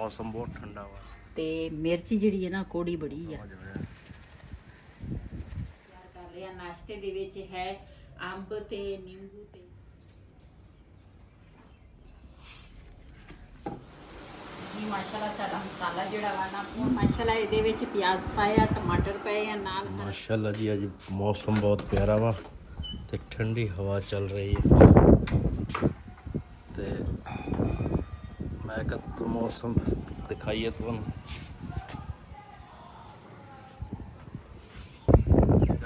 मौसम बहुत ठंडा हुआ ਤੇ ਮਿਰਚ ਜਿਹੜੀ ਹੈ ਨਾ ਕੋੜੀ ਬੜੀ ਆ। ਤਿਆਰ ਕਰ ਲਿਆ। ਨਾਸ਼ਤੇ ਦੇ ਵਿੱਚ ਹੈ ਅੰਬ ਤੇ ਨਿੰਬੂ ਤੇ ਜੀ ਮਾਸ਼ਾਅੱਲਾ ਸਾਡਾ ਮਸਾਲਾ ਜਿਹੜਾ ਵਾ ਨਾ ਹੁਣ ਮਾਸ਼ਾਅੱਲਾ ਇਹਦੇ ਵਿੱਚ ਪਿਆਜ਼ ਪਾਇਆ, ਟਮਾਟਰ ਪਏ ਆ ਨਾਲ। माशाल्लाह जी अज मौसम बहुत प्यारा वा ते ठंडी हवा चल रही है ते मैं कहता मौसम दिखाइए तुहानू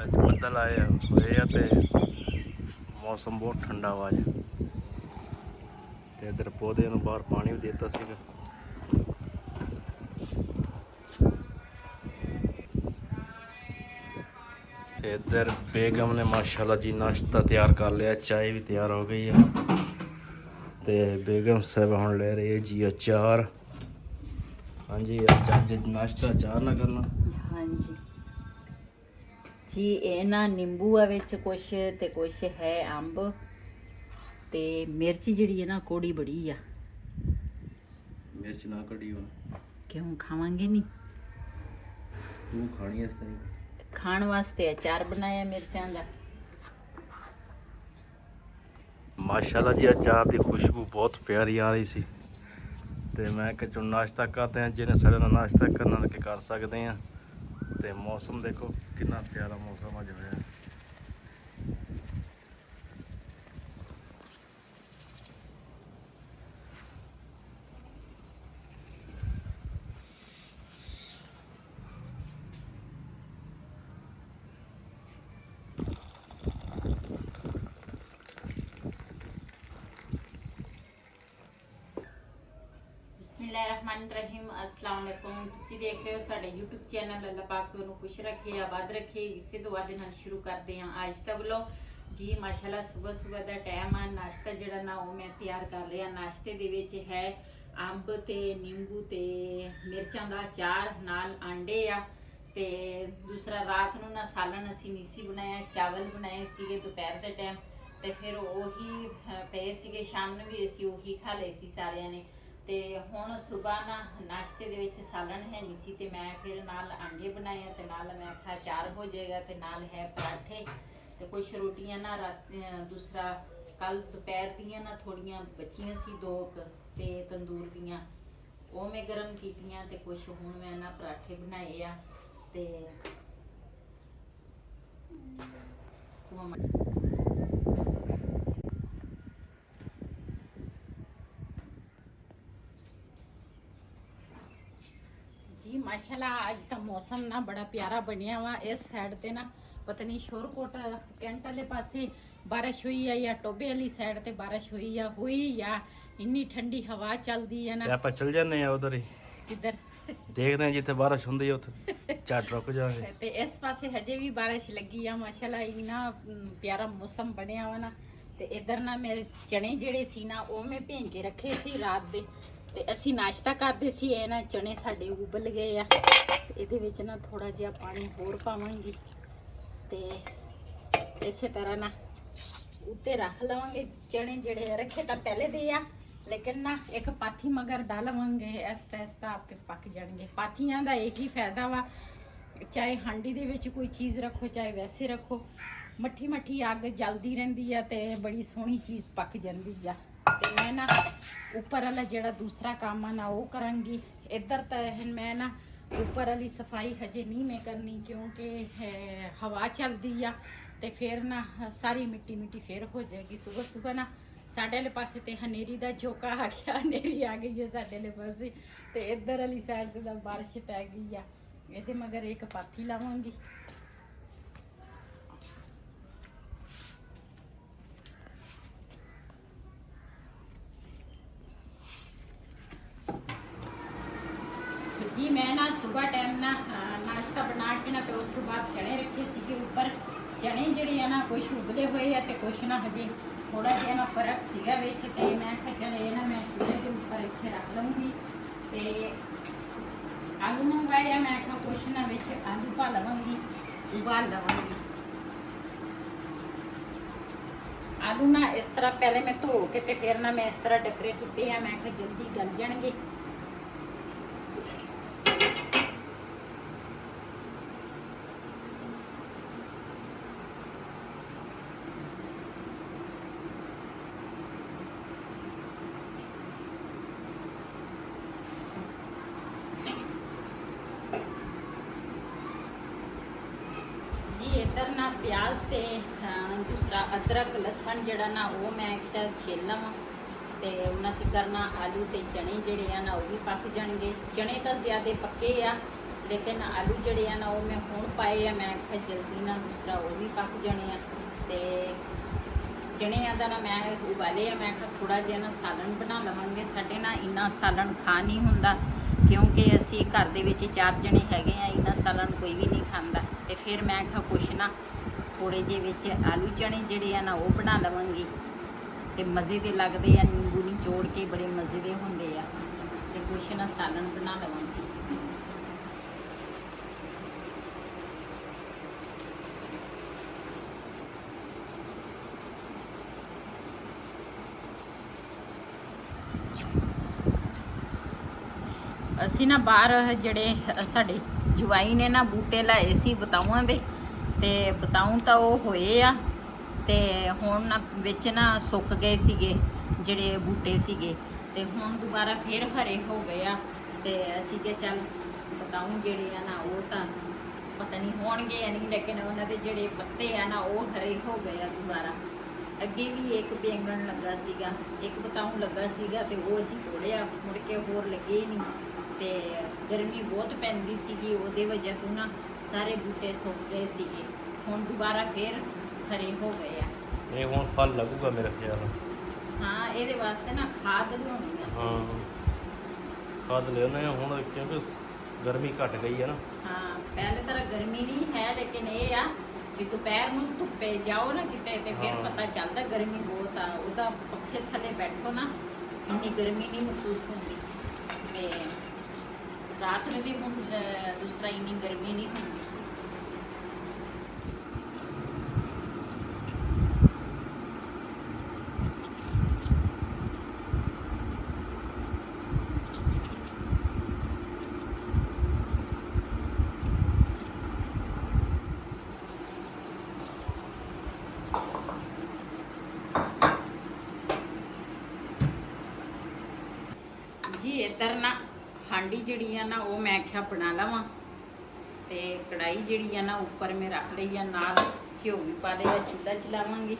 अज बदल आए हुए आ ते मौसम बहुत ठंडा वा अज ते इधर पौधे नू बाहर पानी भी देता सीगा। इधर बेगम ने माशाल्लाह जी नाश्ता तैयार कर लिया, चाय भी तैयार हो गई है ते बेगम साहब हम ले रही है जी अचार। हाँ जी अज नाश्ता अचार ना करना। हाँ जी जी ਇਹਨਾਂ ਨਿੰਬੂ ਆ ਵਿੱਚ ਕੁਛ ਤੇ ਕੁਛ ਹੈ ਅੰਬ ਤੇ ਮਿਰਚ ਜਿਹੜੀ ਹੈ ਨਾ ਕੋੜੀ ਬੜੀ ਆ। मिर्च ना कड़ी हो ਕਿਉਂ ਖਾਵਾਂਗੇ ਨਹੀਂ? तू खानी है इस तरह ਖਾਣ ਵਾਸਤੇ ਅਚਾਰ ਬਣਾਇਆ ਮਿਰਚਾਂ ਦਾ। माशाल्लाह जी अचार की खुशबू बहुत प्यारी आ रही सी ते मैं कि चलो नाश्ता करते हैं जिन्हें साढ़े नाल नाश्ता करना लगे कर सकते हैं। ते मौसम देखो कितना प्यारा मौसम अज होया। बिस्मिल्लाहिर्रहमानिर्रहीम अस्सलाम वालेकुम। तुसी देख रहे हो साडे YouTube चैनल। अल्लाह पाक तुहानू खुश रखे, आबाद रखे। इसे दुआ दे नाल शुरू करते हैं आज दा व्लॉग जी। माशाल्लाह सुबह सुबह दा टाइम आ। नाश्ता जिहड़ा ना वो मैं तैयार कर लिया। नाश्ते दे विच है अंब ते नींबू ते मिर्चां दा अचार नाल आंडे आ ते दूसरा रात नू ना सालन असी नीसी बनाया, चावल बनाए सीगे दोपहर दे टाइम ते फिर ओही पे सीगे शाम नू भी असी ओही खा लए सी सारिਆਂ ने। ਤੇ ਹੁਣ ਸਵੇਰ ਨਾ ਨਾਸ਼ਤੇ ਦੇ ਵਿੱਚ ਸਾਲਣ ਹੈ ਨਹੀਂ ਸੀ ਤੇ ਮੈਂ ਫਿਰ ਨਾਲ ਆਂਡੇ ਬਣਾਏ ਤੇ ਨਾਲ ਮੈਂ ਆਖਿਆ ਚਾਰ ਹੋ ਜਾਏਗਾ ਤੇ ਨਾਲ ਹੈ ਪਰਾਠੇ ਤੇ ਕੁਝ ਰੋਟੀਆਂ ਨਾ ਦੂਸਰਾ ਕੱਲ ਦੁਪਹਿਰ ਦੀਆਂ ਨਾ ਥੋੜੀਆਂ ਬਚੀਆਂ ਸੀ ਦੋ ਤੇ ਤੰਦੂਰ ਦੀਆਂ ਉਹ ਮੈਂ ਗਰਮ ਕੀਤੀਆਂ ਤੇ ਕੁਝ ਹੁਣ ਮੈਂ ਨਾ ਪਰਾਠੇ ਬਣਾਏ ਆ ਤੇ जी माशाल्लाह आज तो मौसम ना बड़ा प्यारा बनया वा। इस साइड ते ना पता नहीं शोरकोट कैंट वाले पासे बारिश हुई है या टोबे वाली साइड ते बारिश हुई या इन्नी ठंडी हवा चलदी है ना। आप चल जाने हैं उधर ही किधर देखते हैं जिथे बारिश होंदी है उथे झट रुक जाएंगे ते इस पासे हजे भी बारिश लगी है माशाल्लाह। इन्ना प्यारा मौसम बनया वा ना ते इधर ना मेरे चने जेड़े सी ना वो मैं भें के रखे सी रात दे ਤੇ ਅਸੀਂ ਨਾਸ਼ਤਾ ਕਰਦੇ ਸੀ। ਇਹ ਨਾ ਚਣੇ ਸਾਡੇ ਉਬਲ ਗਏ ਆ ਤੇ ਇਹਦੇ ਵਿੱਚ ਨਾ ਥੋੜਾ ਜਿਹਾ ਪਾਣੀ ਹੋਰ ਪਾਵਾਂਗੀ ਤੇ ਇਸੇ ਤਰ੍ਹਾਂ ਨਾ ਉੱਤੇ ਰੱਖ ਲਵਾਂਗੇ। ਚਣੇ ਜਿਹੜੇ ਰੱਖੇ ਤਾਂ ਪਹਿਲੇ ਦੇ ਆ ਲੇਕਿਨ ਨਾ ਇੱਕ ਪਾਥੀ ਮਗਰ ਡਾਲਵਾਂਗੇ ਐਸਤਾ ਐਸਤਾ ਆਪੇ ਪੱਕ ਜਾਣਗੇ। ਪਾਥੀਆਂ ਦਾ ਇਹੀ ਫਾਇਦਾ ਵਾ ਚਾਹੇ ਹਾਂਡੀ ਦੇ ਵਿੱਚ ਕੋਈ ਚੀਜ਼ ਰੱਖੋ ਚਾਹੇ ਵੈਸੇ ਰੱਖੋ, ਮੱਠੀ ਮੱਠੀ ਅੱਗ ਜਲਦੀ ਰਹਿੰਦੀ ਆ ਤੇ ਬੜੀ ਸੋਹਣੀ ਚੀਜ਼ ਪੱਕ ਜਾਂਦੀ ਆ। ਤੇ ਮੈਂ ਨਾ ਉੱਪਰ ਵਾਲਾ ਜਿਹੜਾ ਦੂਸਰਾ ਕੰਮ ਆ ਨਾ ਉਹ ਕਰਾਂਗੀ। ਇੱਧਰ ਤਾਂ ਮੈਂ ਨਾ ਉੱਪਰ ਵਾਲੀ ਸਫਾਈ ਹਜੇ ਨਹੀਂ ਮੈਂ ਕਰਨੀ ਕਿਉਂਕਿ ਹਵਾ ਚੱਲਦੀ ਆ ਤੇ ਫਿਰ ਨਾ ਸਾਰੀ ਮਿੱਟੀ ਮਿੱਟੀ ਫਿਰ ਹੋ ਜਾਏਗੀ। ਸਵੇਰ ਸਵੇਰ ਨਾ ਸਾਡੇ ਵਾਲੇ ਪਾਸੇ ਤੇ ਹਨੇਰੀ ਦਾ ਝੋਕਾ ਆ ਗਿਆ, ਹਨੇਰੀ ਆ ਗਈ ਹੈ ਸਾਡੇ ਵਾਲੇ ਪਾਸੇ ਤੇ ਇੱਧਰ ਵਾਲੀ ਸਾਈਡ ਤੇ ਤਾਂ ਬਾਰਿਸ਼ ਪੈ ਗਈ ਆ। ਇਹਦੇ ਮਗਰ ਇੱਕ ਪਾਥੀ ਲਾਵਾਂਗੀ। जी मैं ना सुबह टाइम ना नाश्ता बना के ना तो उस तो बाद चने रखे सीगे ऊपर। चने जिहड़े आ ना कुछ उबले हुए आ ते कुछ ना हजे थोड़ा जिहा ना फर्क सीगा विच ते मैं आखिया चल ये ना मैं चूल्हे के ऊपर इत्थे रख लूँगी ते आलू मंगाया। मैं आखिया कुछ ना विच आलू पा लवांगी, उबाल लवांगी। आलू ना इस तरह पहले मैं धो के ते फिर ना मैं इस तरह डकरे कीते आ। मैं आखिया जल्दी गल जाणगे ਪਿਆਜ਼ ਤੇ ਦੂਸਰਾ ਅਦਰਕ ਲਸਣ ਜਿਹੜਾ ਨਾ ਉਹ ਮੈਂ ਕਿਹਾ ਛਿੱਲ ਲਵਾਂ ਤੇ ਉਹਨਾਂ ਤੇ ਕਰਨਾ ਆਲੂ ਤੇ ਚਣੇ ਜਿਹੜੇ ਆ ਨਾ ਉਹ ਵੀ ਪੱਕ ਜਾਣਗੇ। ਚਣੇ ਤਾਂ ਜ਼ਿਆਦਾ ਪੱਕੇ ਆ ਲੇਕਿਨ ਆਲੂ ਜਿਹੜੇ ਆ ਨਾ ਉਹ ਮੈਂ ਹੁਣ ਪਾਏ ਆ, ਮੈਂ ਕਿਹਾ ਜਲਦੀ ਨਾ ਦੂਸਰਾ ਉਹ ਵੀ ਪੱਕ ਜਾਣੇ ਆ। ਤੇ ਚਣਿਆਂ ਦਾ ਨਾ ਮੈਂ ਉਬਾਲੇ ਆ, ਮੈਂ ਕਿਹਾ ਥੋੜਾ ਜਿਹਾ ਨਾ ਸਾਲਣ ਬਣਾ ਲਵਾਂਗੇ। ਸਾਡੇ ਨਾ ਇੰਨਾ ਸਾਲਣ ਖਾ ਨਹੀਂ ਹੁੰਦਾ ਕਿਉਂਕਿ ਅਸੀਂ ਘਰ ਦੇ ਵਿੱਚ 4 ਜਣੇ ਹੈਗੇ ਆ, ਇੰਨਾ ਸਾਲਣ ਕੋਈ ਵੀ ਨਹੀਂ ਖਾਂਦਾ। ਤੇ ਫਿਰ ਮੈਂ ਕਿਹਾ ਕੁਛ ਨਾ ਥੋੜੇ ਜਿਹੇ ਵਿੱਚ ਆਲੂ ਚਣੇ ਜਿਹੜੇ ਆ ਨਾ ਉਹ ਬਣਾ ਲਵਾਂਗੀ ਤੇ ਮਜ਼ੇ ਦੇ ਲੱਗਦੇ ਆ, ਨਿੰਬੂ ਨਿਚੋੜ ਕੇ ਬੜੇ ਮਜ਼ੇ ਦੇ ਹੁੰਦੇ ਆ। ਤੇ ਕੁਛ ਨਾ ਸਾਲਣ ਬਣਾ ਲਵਾਂਗੀ। ਅਸੀਂ ਨਾ ਬਾਹਰ ਜਿਹੜੇ ਸਾਡੇ ਜਵਾਈ ਨੇ ਨਾ ਬੂਟੇ ਲਾਏ ਸੀ ਬਤਾਊਆਂ ਦੇ, ਤੇ ਬਤਾਊ ਤਾਂ ਉਹ ਹੋਏ ਆ ਤੇ ਹੁਣ ਨਾ ਵਿੱਚ ਨਾ ਸੁੱਕ ਗਏ ਸੀਗੇ ਜਿਹੜੇ ਬੂਟੇ ਸੀਗੇ, ਤੇ ਹੁਣ ਦੁਬਾਰਾ ਫਿਰ ਹਰੇ ਹੋ ਗਏ ਆ। ਤੇ ਅਸੀਂ ਕਿ ਚੱਲ ਬਤਾਊ ਜਿਹੜੇ ਆ ਨਾ ਉਹ ਤਾਂ ਪਤਾ ਨਹੀਂ ਹੋਣਗੇ ਜਾਂ ਨਹੀਂ, ਲੇਕਿਨ ਉਹਨਾਂ ਦੇ ਜਿਹੜੇ ਪੱਤੇ ਆ ਨਾ ਉਹ ਹਰੇ ਹੋ ਗਏ ਆ ਦੁਬਾਰਾ। ਅੱਗੇ ਵੀ ਇੱਕ ਬੈਂਗਣ ਲੱਗਾ ਸੀਗਾ, ਇੱਕ ਬਤਾਊ ਲੱਗਾ ਸੀਗਾ ਤੇ ਉਹ ਅਸੀਂ ਤੋੜਿਆ, ਮੁੜ ਕੇ ਹੋਰ ਲੱਗੇ ਹੀ ਨਹੀਂ। ਤੇ ਗਰਮੀ ਬਹੁਤ ਪੈਂਦੀ ਸੀਗੀ, ਉਹਦੇ ਵਜ੍ਹਾ ਤੋਂ ਨਾ ਸਾਰੇ ਬੂਟੇ ਸੁੱਕ ਗਏ ਸੀਗੇ। ਹੁਣ ਦੁਬਾਰਾ ਫਿਰ ਹਰੇ ਹੋ ਗਏ ਆ। ਇਹ ਹੁਣ ਫਲ ਲੱਗੂਗਾ ਮੇਰੇ ਖਿਆਲ। ਹਾਂ, ਇਹਦੇ ਵਾਸਤੇ ਨਾ ਖਾਦ ਲਿਆਉਣੀ ਆ। ਹਾਂ, ਖਾਦ ਲਿਆਉਣੇ ਹੁਣ ਕਿਉਂਕਿ ਗਰਮੀ ਘਟ ਗਈ ਹੈ ਨਾ। ਹਾਂ, ਪਹਿਲੇ ਤਰ੍ਹਾਂ ਗਰਮੀ ਨਹੀਂ ਹੈ, ਲੇਕਿਨ ਇਹ ਆ ਵੀ ਦੁਪਹਿਰ ਨੂੰ ਧੁੱਪੇ ਜਾਓ ਨਾ ਕਿਤੇ ਤੇ ਫਿਰ ਪਤਾ ਚੱਲਦਾ ਗਰਮੀ ਬਹੁਤ ਆ। ਉਹਦਾ ਪੱਖੇ ਥੱਲੇ ਬੈਠੋ ਨਾ ਇੰਨੀ ਗਰਮੀ ਨਹੀਂ ਮਹਿਸੂਸ ਹੁੰਦੀ, ਤੇ ਰਾਤ ਨੂੰ ਵੀ ਹੁਣ ਦੂਸਰਾ ਇੰਨੀ ਗਰਮੀ ਨਹੀਂ ਹੁੰਦੀ। ਜੀ ਇੱਧਰ ਨਾ ਹਾਂਡੀ ਜਿਹੜੀ ਆ ਨਾ ਉਹ ਮੈਂ ਆਖਿਆ ਬਣਾ ਲਵਾਂ, ਤੇ ਕੜਾਈ ਜਿਹੜੀ ਆ ਨਾ ਉੱਪਰ ਮੈਂ ਰੱਖ ਲਈ ਆ, ਨਾਲ ਘਿਓ ਵੀ ਪਾ ਲਿਆ, ਚੁੱਲ੍ਹਾ ਚਲਾਵਾਂਗੀ।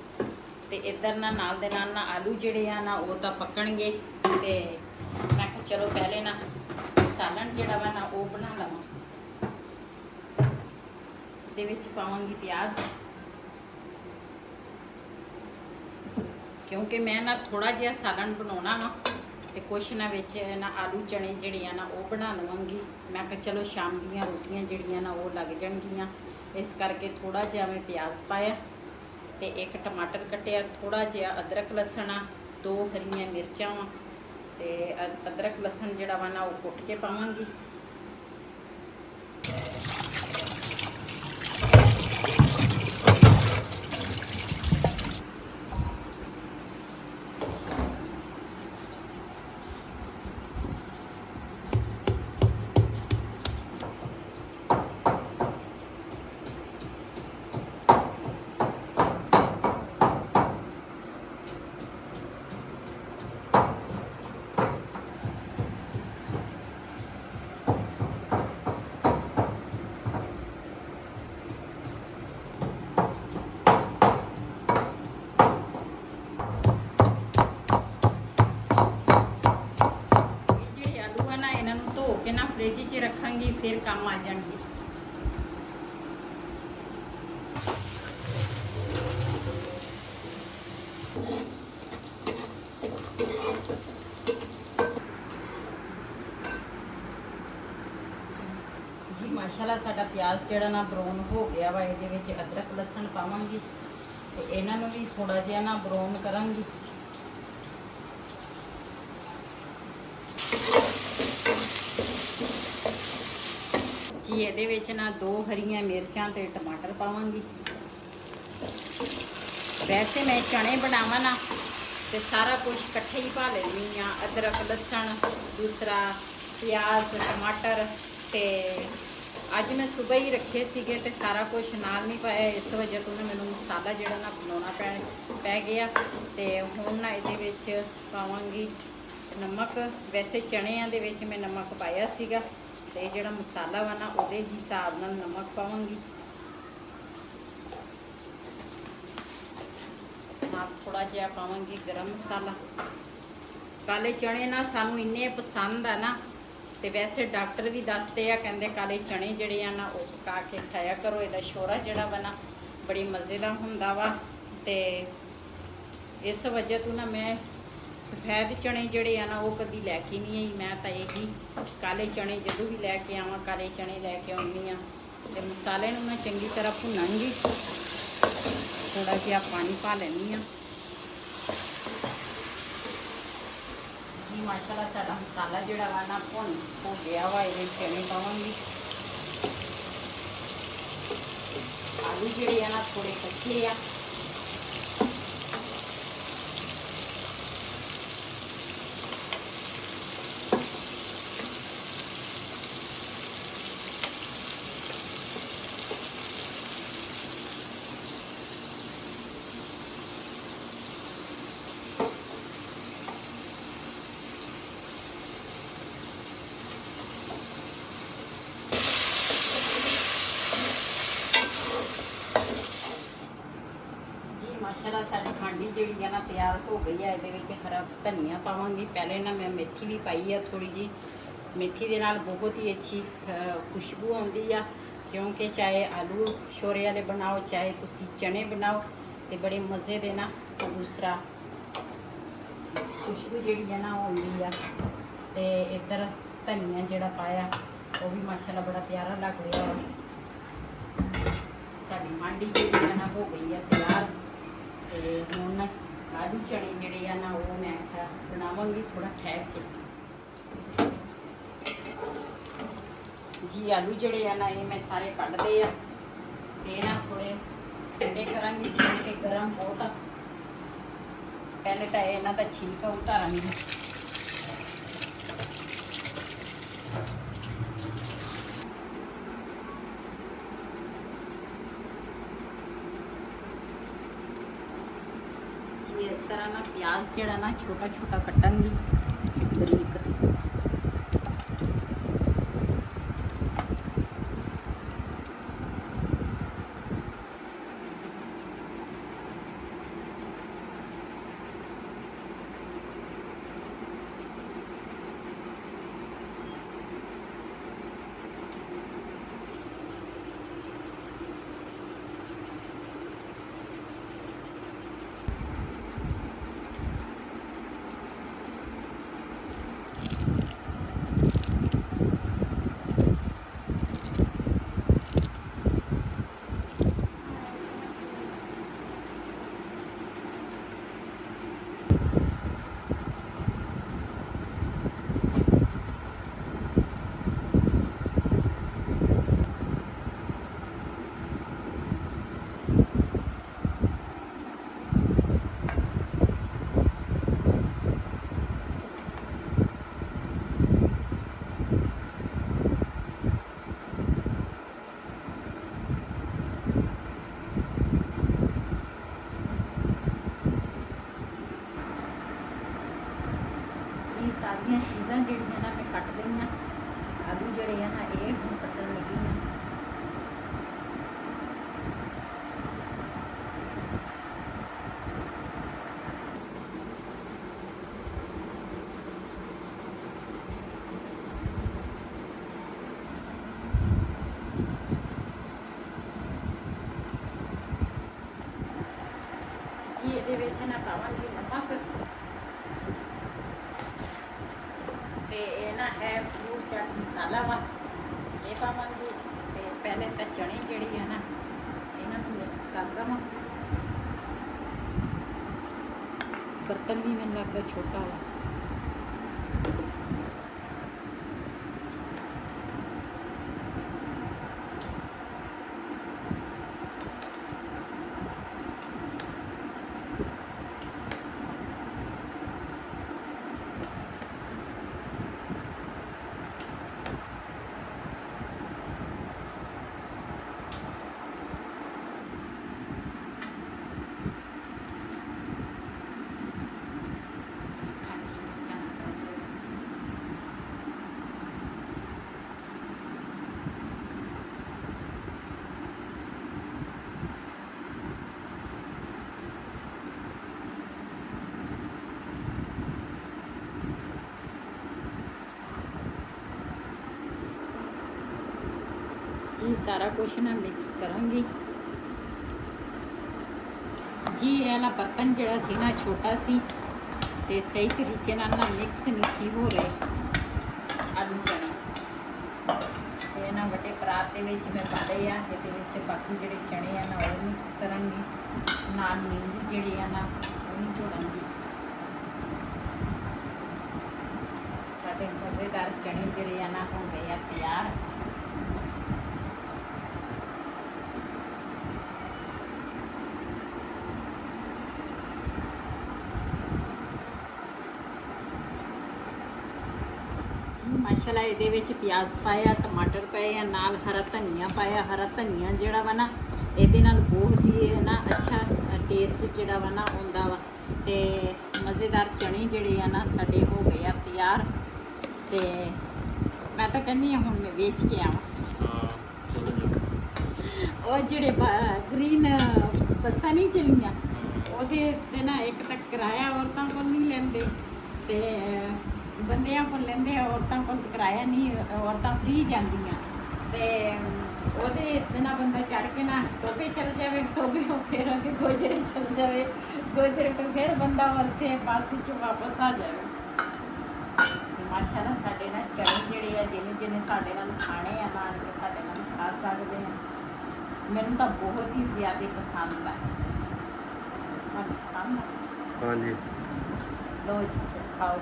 ਤੇ ਇੱਧਰ ਨਾ ਨਾਲ ਦੇ ਨਾਲ ਨਾ ਆਲੂ ਜਿਹੜੇ ਆ ਨਾ ਉਹ ਤਾਂ ਪੱਕਣਗੇ, ਤੇ ਮੈਂ ਕਿਹਾ ਚਲੋ ਪਹਿਲੇ ਨਾ ਸਾਲਣ ਜਿਹੜਾ ਵਾ ਨਾ ਉਹ ਬਣਾ ਲਵਾਂ। ਦੇ ਵਿੱਚ ਪਾਵਾਂਗੀ ਪਿਆਜ਼, ਕਿਉਂਕਿ ਮੈਂ ਨਾ ਥੋੜਾ ਜਿਹਾ ਸਾਲਣ ਬਣਾਉਣਾ ਵਾ ਤੇ ਕੁਛ ਨਾ ਵਿੱਚ ਨਾ ਆਲੂ ਚਣੇ ਜਿਹੜੇ ਆ ਨਾ ਉਹ ਬਣਾ ਲਵਾਂਗੀ। ਮੈਂ ਕਿਹਾ ਚਲੋ ਸ਼ਾਮ ਦੀਆਂ ਰੋਟੀਆਂ ਜਿਹੜੀਆਂ ਨਾ ਉਹ ਲੱਗ ਜਾਣਗੀਆਂ, ਇਸ ਕਰਕੇ ਥੋੜਾ ਜਿਹਾ ਮੈਂ ਪਿਆਜ਼ ਪਾਇਆ ਤੇ ਇੱਕ ਟਮਾਟਰ ਕੱਟਿਆ, ਥੋੜਾ ਜਿਹਾ ਅਦਰਕ ਲਸਣ ਆ, 2 ਹਰੀਆਂ ਮਿਰਚਾਂ ਵਾ, ਤੇ ਅਦਰਕ ਲਸਣ ਜਿਹੜਾ ਵਾ ਨਾ ਉਹ ਕੁੱਟ ਕੇ ਪਾਵਾਂਗੀ। ਫ੍ਰਿਜ 'ਚ ਰੱਖਾਂਗੀ, ਫਿਰ ਕੰਮ ਆ ਜਾਣਗੇ। ਜੀ ਮਾਸ਼ਾਅੱਲਾ ਸਾਡਾ ਪਿਆਜ਼ ਜਿਹੜਾ ਨਾ ਬਰਾਊਨ ਹੋ ਗਿਆ ਵਾ। ਇਹਦੇ ਵਿੱਚ ਅਦਰਕ ਲਸਣ ਪਾਵਾਂਗੀ ਤੇ ਇਹਨਾਂ ਨੂੰ ਵੀ ਥੋੜਾ ਜਿਹਾ ਨਾ ਬਰਾਊਨ ਕਰਾਂਗੀ। ਜੀ ਇਹਦੇ ਵਿੱਚ ਨਾ 2 ਹਰੀਆਂ ਮਿਰਚਾਂ ਤੇ ਟਮਾਟਰ ਪਾਵਾਂਗੀ। ਵੈਸੇ ਮੈਂ ਚਣੇ ਬਣਾਵਾਂ ਨਾ ਤੇ ਸਾਰਾ ਕੁਝ ਇਕੱਠੇ ਹੀ ਪਾ ਲੈਂਦੀ ਆ, ਅਦਰਕ ਲਸਣ, ਦੂਸਰਾ ਪਿਆਜ਼, ਟਮਾਟਰ। ਤੇ ਅੱਜ ਮੈਂ ਸਵੇਰ ਹੀ ਰੱਖੇ ਸੀਗੇ ਤੇ ਸਾਰਾ ਕੁਝ ਨਾਲ ਨਹੀਂ ਪਾਇਆ, ਇਸ ਵਜ੍ਹਾ ਤੋਂ ਮੈਨੂੰ ਮਸਾਲਾ ਜਿਹੜਾ ਨਾ ਬਣਾਉਣਾ ਪੈ ਗਿਆ। ਤੇ ਹੁਣ ਨਾ ਇਹਦੇ ਵਿੱਚ ਪਾਵਾਂਗੀ ਨਮਕ। ਵੈਸੇ ਚਣਿਆਂ ਦੇ ਵਿੱਚ ਮੈਂ ਨਮਕ ਪਾਇਆ ਸੀਗਾ, ਤੇ ਜਿਹੜਾ ਮਸਾਲਾ ਵਾ ਨਾ ਉਹਦੇ ਹਿਸਾਬ ਨਾਲ ਨਮਕ ਪਾਵਾਂਗੀ। ਨਾਲ ਥੋੜਾ ਜਿਹਾ ਪਾਵਾਂਗੀ ਗਰਮ ਮਸਾਲਾ। ਕਾਲੇ ਚਣੇ ਨਾ ਸਾਨੂੰ ਇੰਨੇ ਪਸੰਦ ਆ ਨਾ, ਤੇ ਵੈਸੇ ਡਾਕਟਰ ਵੀ ਦੱਸਦੇ ਆ, ਕਹਿੰਦੇ ਕਾਲੇ ਚਣੇ ਜਿਹੜੇ ਆ ਨਾ ਉਹ ਪਕਾ ਕੇ ਖਾਇਆ ਕਰੋ, ਇਹਦਾ ਸ਼ੋਰਾ ਜਿਹੜਾ ਵਾ ਨਾ ਬੜੀ ਮਜ਼ੇ ਦਾ ਹੁੰਦਾ ਵਾ। ਤੇ ਇਸ ਵਜ੍ਹਾ ਤੋਂ ਨਾ ਮੈਂ ਸਫੈਦ ਚਣੇ ਜਿਹੜੇ ਆ ਨਾ ਉਹ ਕਦੀ ਲੈ ਕੇ ਨਹੀਂ ਆਈ। ਮੈਂ ਤਾਂ ਇਹੀ ਕਾਲੇ ਚਣੇ ਜਦੋਂ ਵੀ ਲੈ ਕੇ ਆਵਾਂ ਕਾਲੇ ਚਣੇ ਲੈ ਕੇ ਆਉਂਦੀ ਆ। ਤੇ ਮਸਾਲੇ ਨੂੰ ਮੈਂ ਚੰਗੀ ਤਰ੍ਹਾਂ ਭੁੰਨਾਂਗੀ, ਥੋੜਾ ਜਿਹਾ ਪਾਣੀ ਪਾ ਲੈਣੀ ਆ ਜੀ। ਮਾਸ਼ਾਅੱਲਾ ਸਾਡਾ ਮਸਾਲਾ ਜਿਹੜਾ ਵਾ ਨਾ ਭੁੰਨ ਹੋ ਗਿਆ ਵਾ। ਇਹਦੇ ਚਣੇ ਪਾਵਾਂਗੀ। ਆਲੂ ਜਿਹੜੇ ਆ ਨਾ ਥੋੜੇ ਕੱਚੇ ਆ। ਮਾਸ਼ਾਅੱਲਾ ਸਾਡੀ ਹਾਂਡੀ ਜਿਹੜੀ ਆ ਨਾ ਤਿਆਰ ਹੋ ਗਈ ਹੈ। ਇਹਦੇ ਵਿੱਚ ਹਰਾ ਧਨੀਆ ਪਾਵਾਂਗੀ। ਪਹਿਲੇ ਨਾ ਮੈਂ ਮੇਥੀ ਵੀ ਪਾਈ ਆ ਥੋੜੀ ਜੀ। ਮੇਥੀ ਦੇ ਨਾਲ ਬਹੁਤ ਹੀ ਅੱਛੀ ਖੁਸ਼ਬੂ ਆਉਂਦੀ ਆ, ਕਿਉਂਕਿ ਚਾਹੇ ਆਲੂ ਸ਼ੋਰੇ ਵਾਲੇ ਬਣਾਓ, ਚਾਹੇ ਤੁਸੀਂ ਚਣੇ ਬਣਾਓ, ਤੇ ਬੜੇ ਮਜ਼ੇ ਦੇ ਨਾ ਦੂਸਰਾ ਖੁਸ਼ਬੂ ਜਿਹੜੀ ਆ ਨਾ ਉਹ ਆਉਂਦੀ ਆ। ਤੇ ਇੱਧਰ ਧਨੀਆ ਜਿਹੜਾ ਪਾਇਆ ਉਹ ਵੀ ਮਾਸ਼ਾਅੱਲਾ ਬੜਾ ਪਿਆਰਾ ਲੱਗ ਰਿਹਾ ਵਾ। ਸਾਡੀ ਹਾਂਡੀ ਜਿਹੜੀ ਆ ਨਾ ਹੋ ਗਈ ਆ ਤਿਆਰ। ਤੇ ਹੁਣ ਆਲੂ ਚਣੇ ਜਿਹੜੇ ਆ ਨਾ ਉਹ ਮੈਂ ਬਣਾਵਾਂਗੀ ਥੋੜਾ ਠਹਿਰ ਕੇ ਜੀ। ਆਲੂ ਜਿਹੜੇ ਆ ਨਾ ਇਹ ਮੈਂ ਸਾਰੇ ਕੱਢਦੇ ਆ ਤੇ ਨਾ ਥੋੜੇ ਠੰਡੇ ਕਰਾਂਗੀ, ਕਿਉਂਕਿ ਗਰਮ ਬਹੁਤ ਆ। ਪਹਿਲੇ ਤਾਂ ਇਹਨਾਂ ਦਾ ਛਿਲਕਾ ਉਤਾਰਾਂਗੀ। इस तरह ना प्याज जड़ा ना छोटा छोटा कटांगी बरीक। ਸਾਰੀਆਂ ਚੀਜ਼ਾਂ ਜਿਹੜੀਆਂ ਨਾ ਮੈਂ ਕੱਟ ਲਈਆਂ। ਆਲੂ ਜਿਹੜੇ ਆ ਨਾ ਇਹ ਹੁਣ ਕੱਟਣ ਲੱਗੀ ਆ। ਜੀ ਇਹਦੇ ਵਿੱਚ ਨਾ ਪਾਵਾਂਗੀ ਨਮਕ। ਤੇ ਇਹ ਨਾ ਹੈ ਫਰੂਟ ਚਾਟ ਮਸਾਲਾ ਵਾ, ਇਹ ਪਾਵਾਂਗੀ। ਤੇ ਪਹਿਲੇ ਤਾਂ ਚਣੇ ਜਿਹੜੀ ਆ ਨਾ ਇਹਨਾਂ ਨੂੰ ਮਿਕਸ ਕਰ ਦਵਾਂ। ਬਰਤਨ ਵੀ ਮੈਨੂੰ ਲੱਗਦਾ ਛੋਟਾ ਵਾ। ਸਾਰਾ ਕੁਝ ਨਾ ਮਿਕਸ ਕਰਾਂਗੀ ਜੀ। ਇਹ ਵਾਲਾ ਬਰਤਨ ਜਿਹੜਾ ਸੀ ਨਾ ਛੋਟਾ ਸੀ ਤੇ ਸਹੀ ਤਰੀਕੇ ਨਾਲ ਨਾ ਮਿਕਸ ਨਹੀਂ ਸੀ ਹੋ ਰਹੇ ਆਲੂ ਚਣੇ। ਤੇ ਇਹਨਾਂ ਵੱਡੇ ਪਰਾਤ ਦੇ ਵਿੱਚ ਮੈਂ ਪਾ ਲਏ ਆ। ਇਹਦੇ ਵਿੱਚ ਬਾਕੀ ਜਿਹੜੇ ਚਣੇ ਆ ਨਾ ਉਹ ਮਿਕਸ ਕਰਾਂਗੀ, ਨਾਲ ਨਿੰਬੂ ਜਿਹੜੇ ਆ ਨਾ ਉਹ ਵੀ ਜੋੜਾਂਗੀ। ਸਾਡੇ ਮਜ਼ੇਦਾਰ ਚਣੇ ਜਿਹੜੇ ਆ ਨਾ ਹੋ ਗਏ ਆ ਤਿਆਰ। ਜੀ ਮਾਸ਼ਾਅੱਲਾ ਇਹਦੇ ਵਿੱਚ ਪਿਆਜ਼ ਪਾਇਆ, ਟਮਾਟਰ ਪਾਏ ਆ, ਨਾਲ ਹਰਾ ਧਨੀਆ ਪਾਇਆ। ਹਰਾ ਧਨੀਆ ਜਿਹੜਾ ਵਾ ਨਾ ਇਹਦੇ ਨਾਲ ਬਹੁਤ ਹੀ ਨਾ ਅੱਛਾ ਟੇਸਟ ਜਿਹੜਾ ਵਾ ਨਾ ਆਉਂਦਾ ਵਾ। ਤੇ ਮਜ਼ੇਦਾਰ ਚਣੇ ਜਿਹੜੇ ਆ ਨਾ ਸਾਡੇ ਹੋ ਗਏ ਆ ਤਿਆਰ। ਤੇ ਮੈਂ ਤਾਂ ਕਹਿੰਦੀ ਆ ਹੁਣ ਮੈਂ ਵੇਚ ਕੇ ਆਵਾਂ। ਹਾਂ ਚਲੋ ਜੀ। ਉਹ ਜਿਹੜੇ ਗ੍ਰੀਨ ਬੱਸਾਂ ਨਹੀਂ ਚੱਲੀਆਂ ਉਹਦੇ ਤੇ ਨਾ ਇੱਕ ਤਾਂ ਕਿਰਾਇਆ ਔਰਤਾਂ ਕੋਲ ਨਹੀਂ ਲੈਂਦੇ ਤੇ ਬੰਦਿਆਂ ਕੋਲ ਲੈਂਦੇ ਆ, ਔਰਤਾਂ ਕੋਲ ਕਿਰਾਇਆ ਨਹੀਂ, ਔਰਤਾਂ ਫ੍ਰੀ ਜਾਂਦੀਆਂ। ਤੇ ਉਹਦੇ ਤੇ ਨਾ ਬੰਦਾ ਚੜ ਕੇ ਨਾ ਟੋਬੇ ਚਲ ਜਾਵੇ, ਟੋਬੇ ਫਿਰ ਅੱਗੇ ਗੋਜਰੇ ਚਲ ਜਾਵੇ, ਗੋਜਰੇ ਤੋਂ ਫਿਰ ਬੰਦਾ ਉਸੇ ਪਾਸੇ ਚ ਵਾਪਸ ਆ ਜਾਵੇ। ਮਾਸ਼ਾਅੱਲਾ ਸਾਡੇ ਨਾਲ ਚਣੇ ਜਿਹੜੇ ਆ ਜਿਹਨੇ ਸਾਡੇ ਨਾਲ ਖਾਣੇ ਆ ਨਾਲ ਕੇ ਸਾਡੇ ਨਾਲ ਖਾ ਸਕਦੇ ਆ। ਮੈਨੂੰ ਤਾਂ ਬਹੁਤ ਹੀ ਜ਼ਿਆਦਾ ਪਸੰਦ ਆ। ਤੁਹਾਨੂੰ ਪਸੰਦ ਆ? ਹਾਂਜੀ ਲੋ ਜੀ ਫਿਰ ਖਾਓ।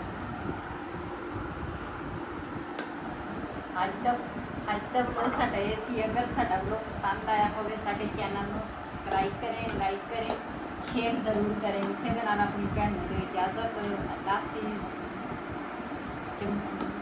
ਅੱਜ ਦਾ ਵਲੋਗ ਸਾਡਾ ਇਹ ਸੀ। ਅਗਰ ਸਾਡਾ ਵਲੋਗ ਪਸੰਦ ਆਇਆ ਹੋਵੇ ਸਾਡੇ ਚੈਨਲ ਨੂੰ ਸਬਸਕ੍ਰਾਈਬ ਕरें, ਲਾਈਕ ਕरें, ਸ਼ੇਅਰ ਜ਼ਰੂਰ ਕरें। ਇਸੇ ਦੇ ਨਾਲ ਆਪਣੀ ਭੈਣ ਨੂੰ ਦਿਓ ਇਜਾਜ਼ਤ। ਅੱਲਾ ਹਾਫਿਜ਼। ਚਮਚੀ